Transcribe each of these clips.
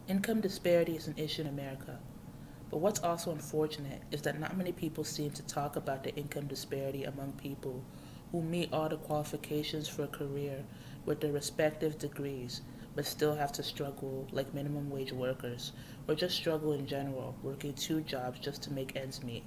Income disparity is an issue in America, but what's also unfortunate is that not many people seem to talk about the income disparity among people who meet all the qualifications for a career with their respective degrees, but still have to struggle like minimum wage workers, or just struggle in general, working two jobs just to make ends meet.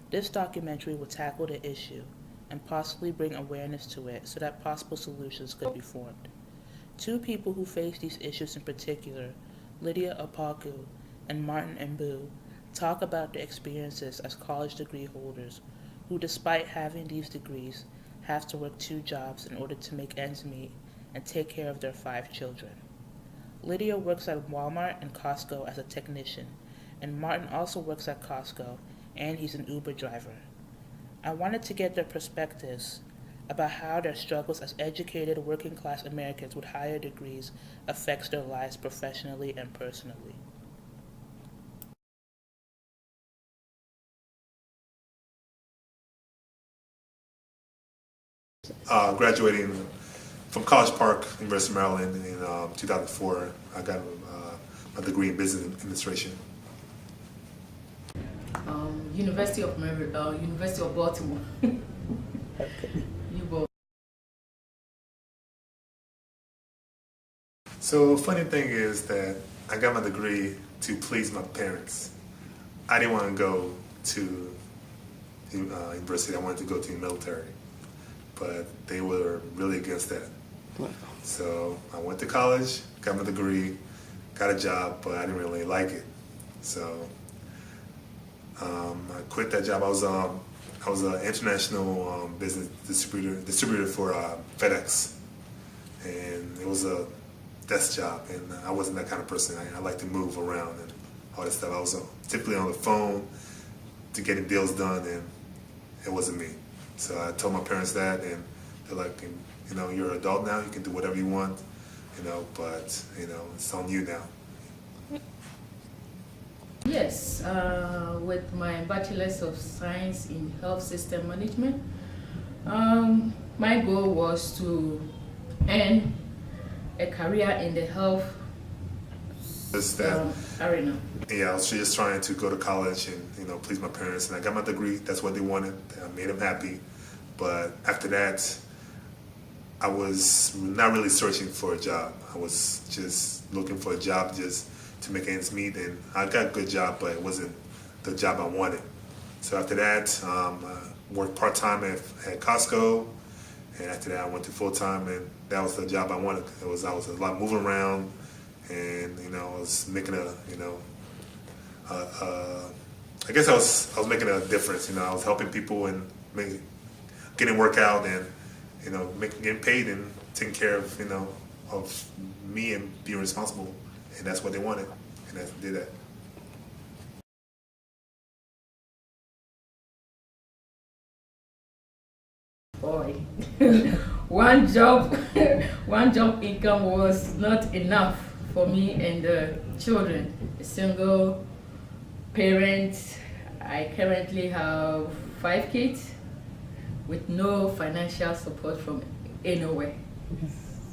This documentary will tackle the issue and possibly bring awareness to it so that possible solutions could be formed. Two people who face these issues in particular, Lydia Opaku and Martin Mbu, talk about their experiences as college degree holders who, despite having these degrees, have to work two jobs in order to make ends meet and take care of their 5 children. Lydia works at Walmart and Costco as a technician, and Martin also works at Costco, and he's an Uber driver. I wanted to get their perspectives about how their struggles as educated working class Americans with higher degrees affects their lives professionally and personally. Graduating from College Park, University of Maryland in 2004, I got a degree in business administration. University of Baltimore. You So the funny thing is that I got my degree to please my parents. I didn't want to go to university. I wanted to go to the military, but they were really against that. Wow. So I went to college, got my degree, got a job, but I didn't really like it. So I quit that job. I was an international business distributor for FedEx, and it was a desk job, and I wasn't that kind of person. I like to move around and all that stuff. I was typically on the phone to getting deals done, and it wasn't me. So I told my parents that, and they're like, you know, you're an adult now. You can do whatever you want, you know, but you know, it's on you now. Yes, with my Bachelor's of Science in Health System Management, my goal was to earn a career in the health arena. Yeah, I was just trying to go to college and, you know, please my parents, and I got my degree. That's what they wanted. I made them happy. But after that, I was not really searching for a job. I was just looking for a job just to make ends meet, and I got a good job, but it wasn't the job I wanted. So after that, I worked part-time at Costco, and after that I went to full-time, and that was the job I wanted. I was a lot moving around, and you know, I was making I guess I was making a difference. You know, I was helping people and getting work out, and you know, getting paid and taking care of, you know, of me and being responsible, and that's what they wanted, and I did that. Boy, one job, one job income was not enough for me and the children. A single parent. I currently have 5 kids with no financial support from anywhere.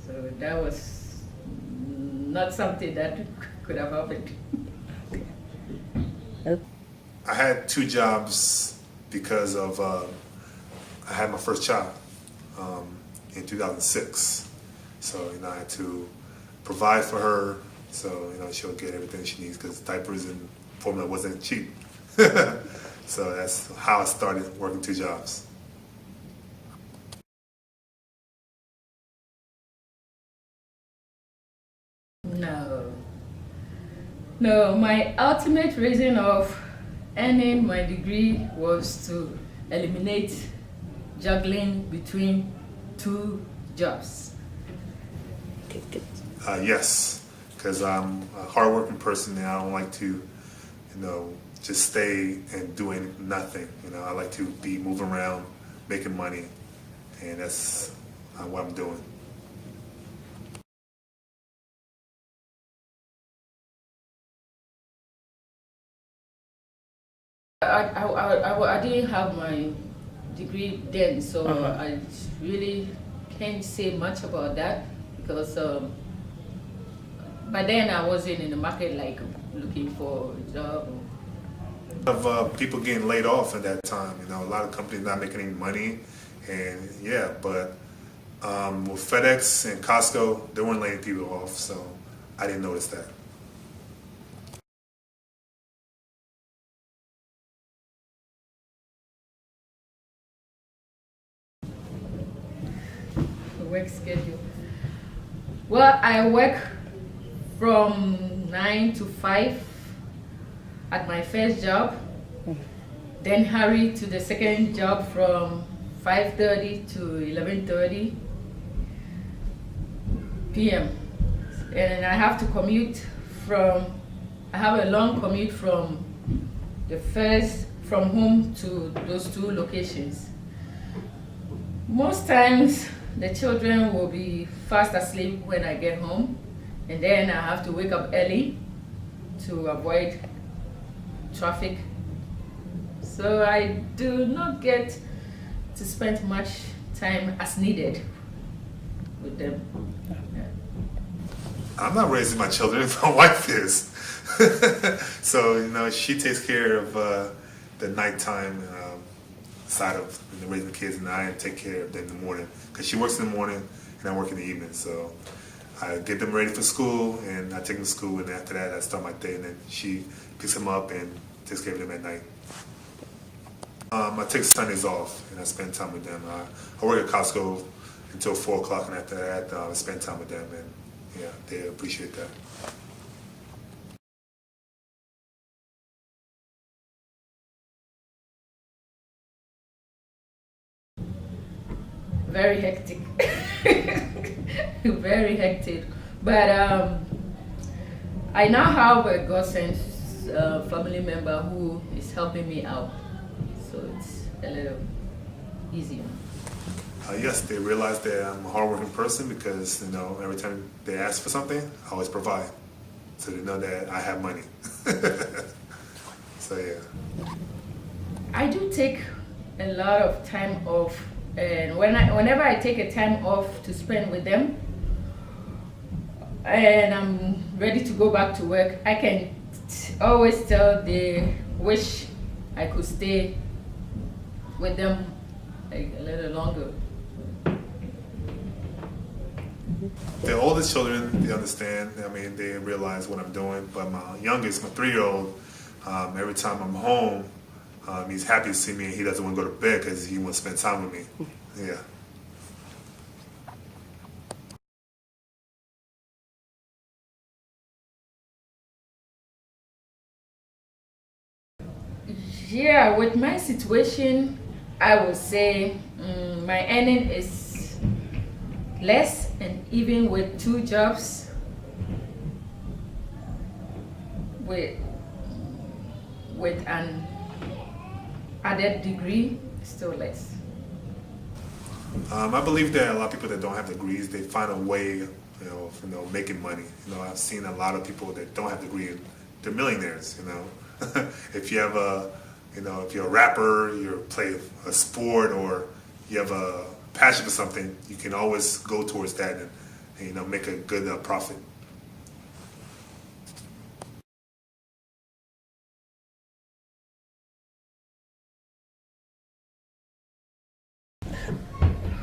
So that was not something that could have happened. I had 2 jobs because of I had my first child in 2006. So you know, I had to provide for her, so you know, she'll get everything she needs, because diapers and formula wasn't cheap. So that's how I started working 2 jobs. No, my ultimate reason of earning my degree was to eliminate juggling between 2 jobs. Yes, because I'm a hardworking person, and I don't like to, you know, just stay and doing nothing. You know, I like to be moving around, making money, and that's what I'm doing. I didn't have my degree then, so I really can't say much about that, because But then I wasn't in the market like looking for a job. Of people getting laid off at that time. You know, a lot of companies not making any money, and yeah, but with FedEx and Costco, they weren't laying people off, so I didn't notice that. The work schedule. Well, I work from 9 to 5 at my first job, then hurry to the second job from 5:30 to 11:30 p.m. And I have to commute I have a long commute from from home to those two locations. Most times the children will be fast asleep when I get home, and then I have to wake up early to avoid traffic. So I do not get to spend much time as needed with them. Yeah. I'm not raising my children, my wife is. So, you know, she takes care of the nighttime side of raising the kids, and I take care of them in the morning. Because she works in the morning and I work in the evening. So I get them ready for school and I take them to school, and after that I start my day, and then she picks them up and takes care of them at night. I take Sundays off and I spend time with them. I work at Costco until 4 o'clock, and after that I spend time with them, and yeah, they appreciate that. Very hectic. Very hectic. But I now have a godsend family member who is helping me out, so it's a little easier. Yes, they realize that I'm a hardworking person because, you know, every time they ask for something, I always provide. So they know that I have money. So yeah. I do take a lot of time off, and whenever I take a time off to spend with them, and I'm ready to go back to work, I can always tell they wish I could stay with them like a little longer. The oldest children, they understand. I mean, they realize what I'm doing. But my youngest, my 3-year-old, every time I'm home, he's happy to see me, and he doesn't want to go to bed because he wants to spend time with me. Yeah. Yeah, with my situation, I would say my earning is less, and even with 2 jobs, with an added degree, still less. I believe that a lot of people that don't have degrees, they find a way, of, making money. You know, I've seen a lot of people that don't have degrees, they're millionaires. You know, if you have if you're a rapper, you play a sport, or you have a passion for something, you can always go towards that and make a good profit.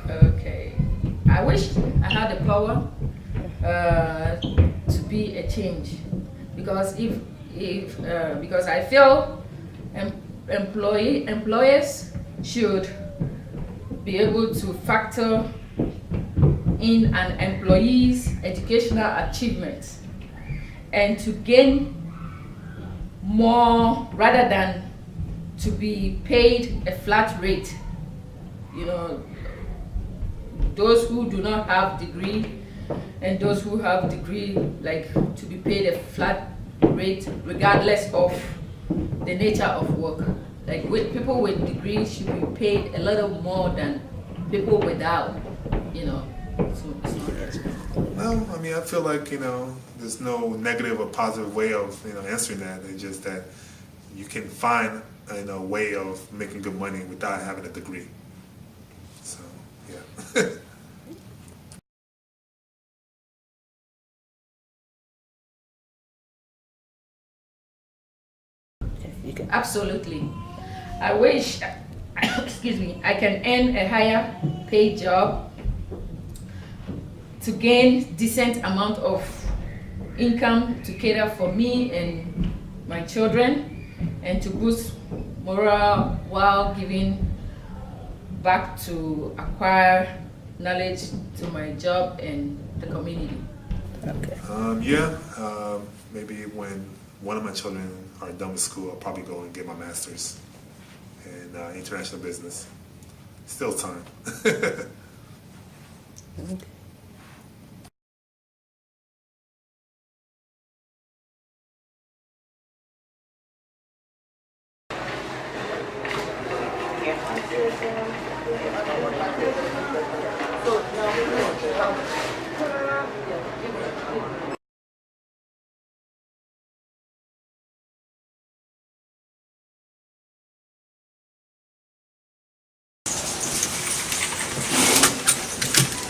Okay, I wish I had the power to be a change, because if because I feel employers should be able to factor in an employee's educational achievements and to gain more rather than to be paid a flat rate. You know, those who do not have degree and those who have degree, like, to be paid a flat rate regardless of the nature of work. Like, with people with degrees should be paid a little more than people without, so it's not that. Well, I mean, I feel like, there's no negative or positive way of, answering that. It's just that you can find, a way of making good money without having a degree. So, yeah. speaking? Absolutely. I wish, excuse me, I can earn a higher paid job to gain decent amount of income to cater for me and my children and to boost morale while giving back to acquire knowledge to my job and the community. Okay. Maybe when one of my children are done with school, I'll probably go and get my master's in international business. Still time. Okay.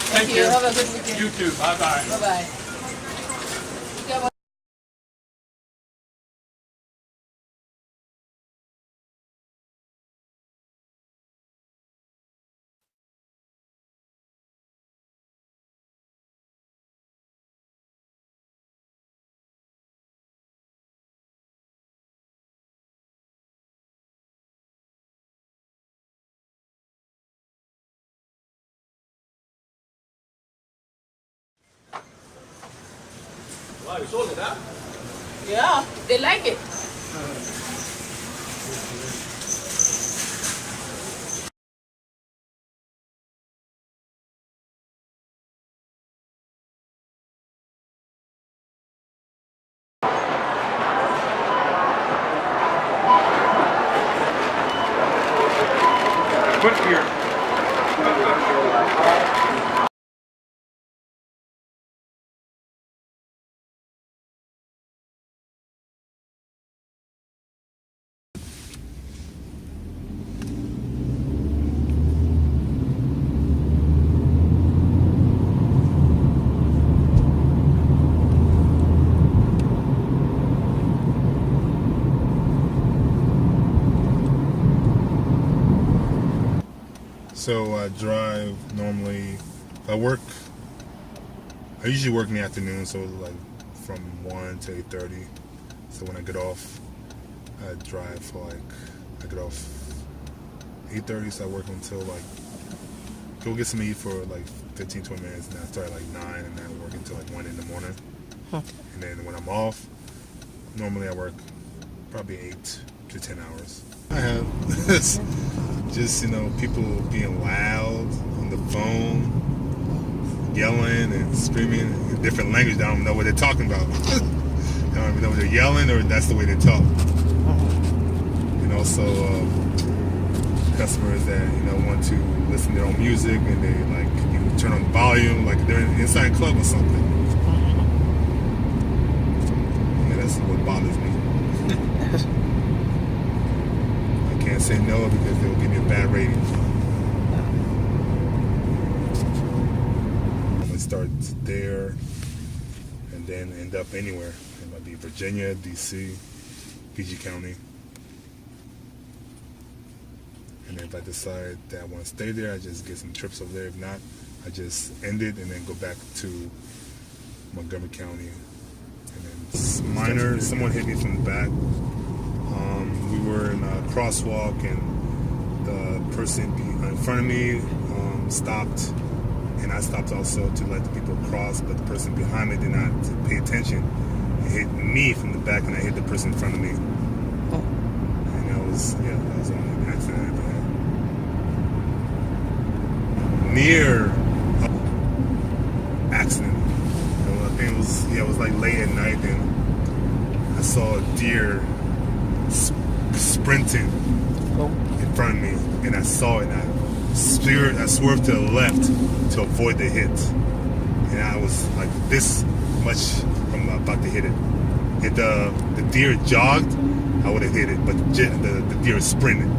Thank you. Have a good weekend. You too. Bye-bye. Bye-bye. Wow, you sold it, huh? Yeah, they like it. Put it here. So I drive normally. I usually work in the afternoon, so like from 1 to 8:30. So when I get off, I drive for I get off 8:30, so I work until go get some eat for 15, 20 minutes, and then I start at 9, and then I work until 1 in the morning. And then when I'm off, normally I work probably 8 to 10 hours. I have just, people being loud on the phone, yelling and screaming in different language. I don't know what they're talking about. I don't even know if they're yelling or that's the way they talk. And also customers that, want to listen to their own music and they turn on the volume like they're inside a club or something. Yeah, that's what bothers me. Can't say no because they'll give me a bad rating. I'm gonna start there and then end up anywhere. It might be Virginia, DC, PG County. And if I decide that I want to stay there, I just get some trips over there. If not, I just end it and then go back to Montgomery County. And then minor, someone hit me from the back. We were in a crosswalk and the person in front of me stopped, and I stopped also to let the people cross, but the person behind me did not pay attention. It hit me from the back and I hit the person in front of me. And that was only an accident I ever had. Near accident. I think it was late at night and I saw a deer sprinting in front of me, and I saw it, and I swerved to the left to avoid the hit, and I was like this much from about to hit it. If the deer jogged, I would have hit it, but the deer sprinted.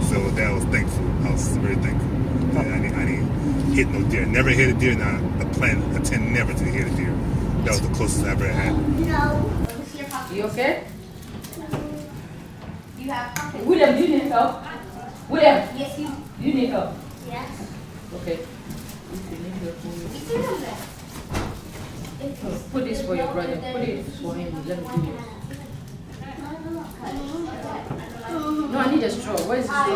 So that was thankful. I was very thankful. I didn't hit no deer. Never hit a deer, and I tend never to hit a deer. That was the closest I ever had. You okay? You have pumpkin. William, do you need help? William, Yes, you. you need help. Yes. Okay. If you need help, You do have that. put this for your brother. Put it for him. Let me do this. No, I need a straw. Where is the straw?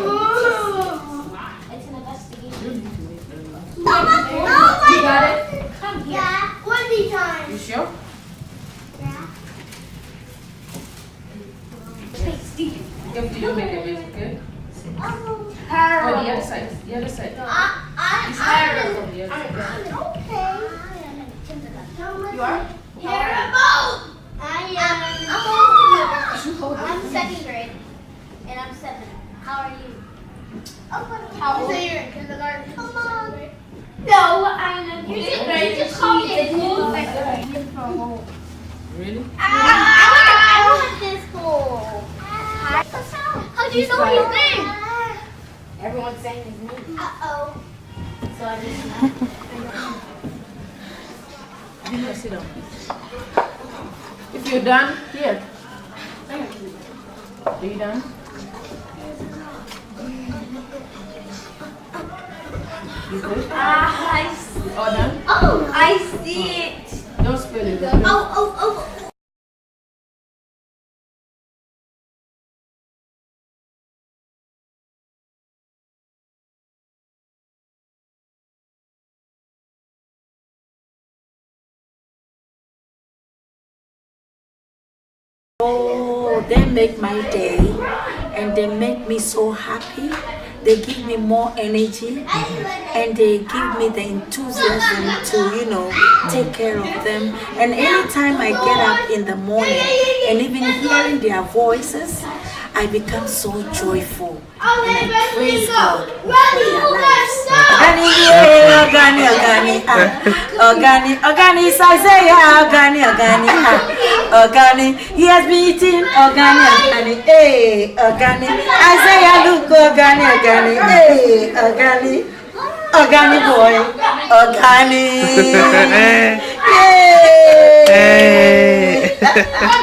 It's an investigation. You got it? Come here. Yeah. 1 time. You sure? Yeah. Hey, Steve. If you make a mess, okay? Oh, the other side. The other side. I'm From the other side. okay. You are? Terrible. I'm second grade, and I'm 7. How are you? How old? So you're in kindergarten. Come on. No, I'm in kindergarten. You just called me a school. Really? I want this school. How do you know his name? Everyone's saying his name. Uh-oh. So I just You sit down. If you're done, here. Are you done? You good? I see. All done? Oh, I see it. Don't spill it. Oh. Oh, they make my day and they make me so happy. They give me more energy and they give me the enthusiasm to, take care of them. And anytime I get up in the morning and even hearing their voices, I become so joyful and I praise God for their lives. Organi, Isaiah, Organi, he has been eating Organi, hey, Organi, Isaiah, look, Organi, hey, Organi boy, Organi, yay!